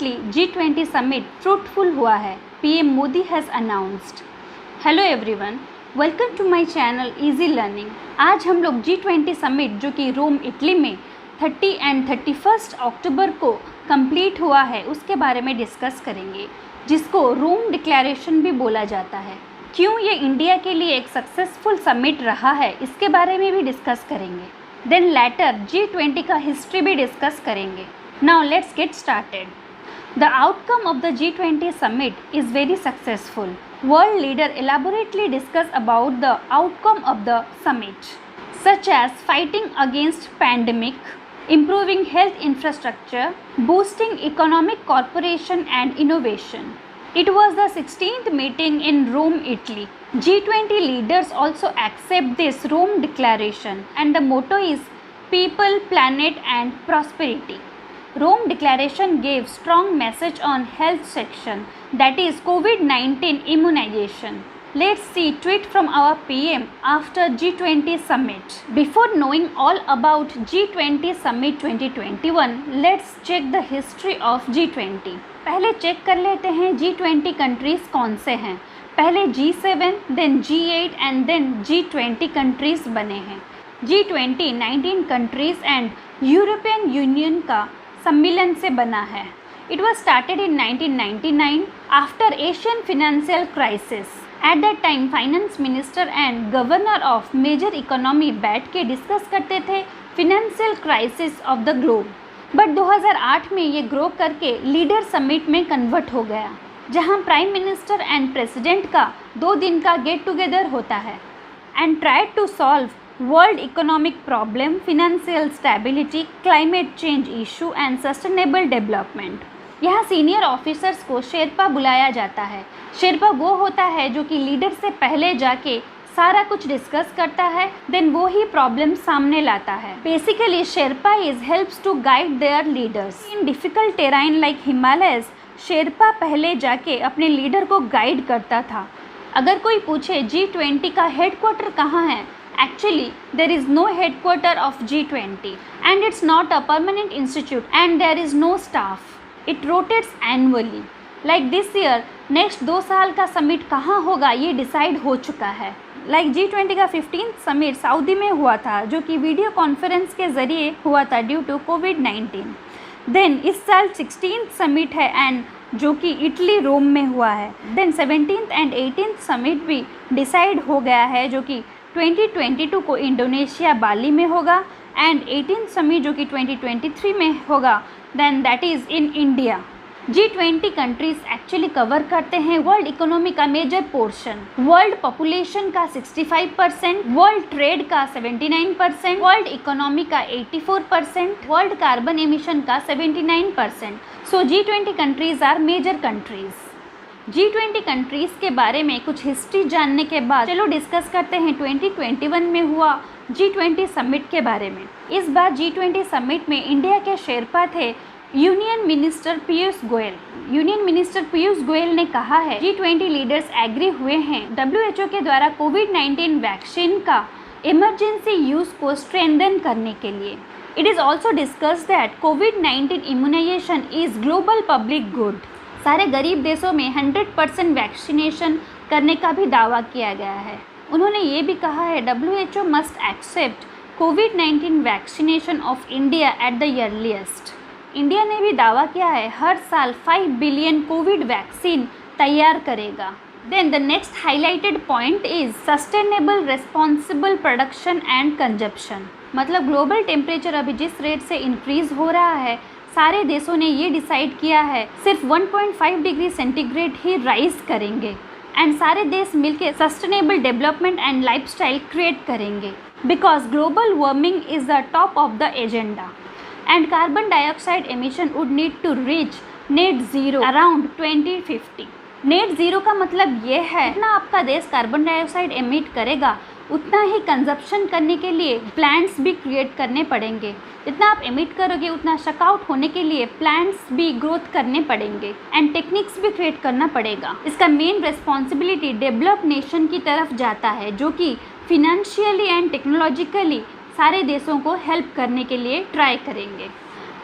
Recently, G20 summit fruitful हुआ है, PM Modi has announced. Hello everyone, welcome to my channel Easy Learning. आज हम लोग G20 समिट जो कि रोम इटली में 30 एंड 31 अक्टूबर को कंप्लीट हुआ है उसके बारे में डिस्कस करेंगे, जिसको रोम डिक्लेरेशन भी बोला जाता है. क्यों ये इंडिया के लिए एक सक्सेसफुल समिट रहा है इसके बारे में भी डिस्कस करेंगे. देन लेटर G20 का हिस्ट्री भी डिस्कस करेंगे. Now let's get started. The outcome of the G20 summit is very successful. World leaders elaborately discuss about the outcome of the summit, such as fighting against pandemic, improving health infrastructure, boosting economic cooperation and innovation. It was the 16th meeting in Rome, Italy. G20 leaders also accept this Rome declaration and the motto is People, Planet and Prosperity. Rome Declaration gave strong message on health section, that is COVID-19 immunization. Let's see tweet from our PM after G20 summit. Before knowing all about G20 summit 2021, let's check the history of G20. पहले check कर लेते हैं G20 countries कौन से हैं. पहले G7, then G8 and then G20 countries बने हैं. G20 19 countries and European union का सम्मिलन से बना है. It was started in 1999 after Asian financial crisis. At that time, finance minister and governor of major economy बैठ के डिस्कस करते थे financial crisis of the globe. But 2008 में ये ग्रो करके लीडर समिट में कन्वर्ट हो गया, जहां प्राइम मिनिस्टर एंड प्रेसिडेंट का 2 दिन का गेट टुगेदर होता है and tried to solve world economic problem, financial stability, climate change issue and sustainable development. यहाँ सीनियर ऑफिसर्स को शेरपा बुलाया जाता है. शेरपा वो होता है जो कि लीडर से पहले जाके सारा कुछ डिस्कस करता है, देन वो ही प्रॉब्लम सामने लाता है. Basically Sherpa is helps to guide their leaders in difficult terrain like Himalayas. Sherpa पहले जाके अपने लीडर को गाइड करता था. अगर कोई पूछे G20 का हेडक्वार्टर कहाँ है, actually there is no headquarter of G20 and it's not a permanent institute and there is no staff. It rotates annually. Like this year next 2 साल का समिट कहाँ होगा ये डिसाइड हो चुका है. Like G20 का 15th समिट सऊदी में हुआ था, जो कि वीडियो कॉन्फ्रेंस के ज़रिए हुआ था ड्यू टू COVID-19. देन इस साल 16th समिट है एंड जो कि इटली रोम में हुआ है. Then 17th and 18th summit भी डिसाइड हो गया है, जो कि 2022 को इंडोनेशिया बाली में होगा एंड 18th समिट जो कि 2023 में होगा, then that is in India. G20 countries actually cover करते हैं वर्ल्ड इकोनॉमी का मेजर पोर्शन, वर्ल्ड पॉपुलेशन का 65%, वर्ल्ड ट्रेड का 79%, वर्ल्ड इकोनॉमी का 84%, वर्ल्ड कार्बन एमिशन का 79%. So G20 countries are major countries. G20 countries के बारे में कुछ हिस्ट्री जानने के बाद चलो डिस्कस करते हैं 2021 में हुआ G20 समिट के बारे में. इस बार G20 समिट में इंडिया के शेरपा थे union minister Piyush Goyal. Union minister Piyush Goyal ने कहा है G20 लीडर्स एग्री हुए हैं WHO के द्वारा COVID-19 वैक्सीन का इमरजेंसी यूज़ को स्ट्रेंथन करने के लिए. It is also discuss that COVID-19 immunization is global public good. सारे गरीब देशों में 100% वैक्सीनेशन करने का भी दावा किया गया है. उन्होंने ये भी कहा है WHO must accept COVID-19 vaccination of India at the earliest. India ने भी दावा किया है हर साल 5 बिलियन कोविड वैक्सीन तैयार करेगा. Then the next highlighted point is sustainable responsible production and consumption. मतलब ग्लोबल टेम्परेचर अभी जिस रेट से इंक्रीज़ हो रहा है, सारे देशों ने ये डिसाइड किया है सिर्फ 1.5 डिग्री सेंटीग्रेड ही राइज करेंगे एंड सारे देश मिलकर sustainable development and lifestyle create करेंगे, because global warming is the top of the agenda and carbon dioxide emission would need to reach net zero around 2050. Net zero का मतलब ये है जितना आपका देश कार्बन डाइऑक्साइड एमिट करेगा उतना ही कंजप्शन करने के लिए प्लांट्स भी क्रिएट करने पड़ेंगे. जितना आप एमिट करोगे उतना शकआउट होने के लिए प्लांट्स भी ग्रोथ करने पड़ेंगे एंड टेक्निक्स भी क्रिएट करना पड़ेगा. इसका मेन रिस्पॉन्सिबिलिटी डेवलप्ड नेशन की तरफ जाता है, जो कि फिनेंशियली एंड टेक्नोलॉजिकली सारे देशों को हेल्प करने के लिए ट्राई करेंगे.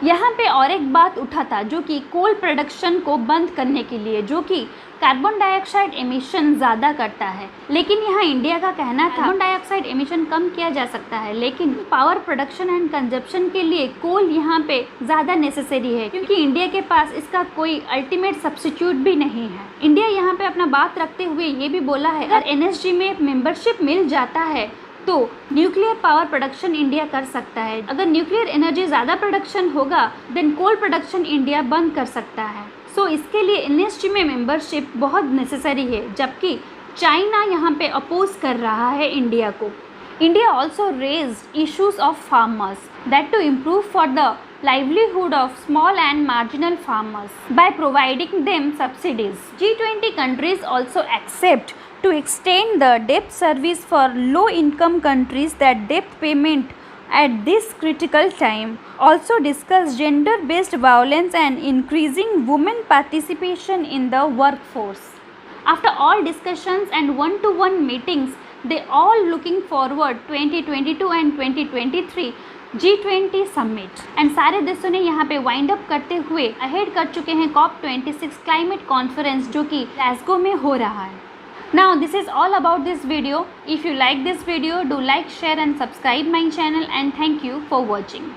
यहाँ पे और एक बात उठा था जो कि कोल प्रोडक्शन को बंद करने के लिए, जो कि कार्बन डाइऑक्साइड एमिशन ज़्यादा करता है। लेकिन यहाँ इंडिया का कहना था कार्बन डाइऑक्साइड एमिशन कम किया जा सकता है, लेकिन पावर प्रोडक्शन एंड कंजप्शन के लिए कोल यहाँ पे ज़्यादा नेसेसरी है, क्योंकि इंडिया के पास इसका कोई अल्टीमेट सब्स्टिट्यूट भी नहीं है। इंडिया यहाँ पे अपना बात रखते हुए ये भी बोला है अगर एनएसजी में मेंबरशिप मिल जाता है तो न्यूक्लियर पावर प्रोडक्शन इंडिया कर सकता है। अगर न्यूक्लियर एनर्जी ज़्यादा प्रोडक्शन होगा देन कोल प्रोडक्शन इंडिया बंद कर सकता है। सो इसके लिए एनएसजी में मेंबरशिप बहुत नेसेसरी है, जबकि चाइना यहाँ पे अपोज कर रहा है इंडिया को। India also raised issues of farmers that to improve for the livelihood of small and marginal farmers by providing them subsidies. G20 countries also accept to extend the debt service for low-income countries that debt payment at this critical time. Also discuss gender-based violence and increasing women participation in the workforce. After all discussions and one-to-one meetings, they all looking forward 2022 and 2023 G20 summit and सारे देशों ने यहाँ पे wind up करते हुए ahead कर चुके हैं COP26 क्लाइमेट कॉन्फ्रेंस जो कि ग्लासगो में हो रहा है। Now this is all about this video. If you like this video, do like, share and subscribe my channel and thank you for watching.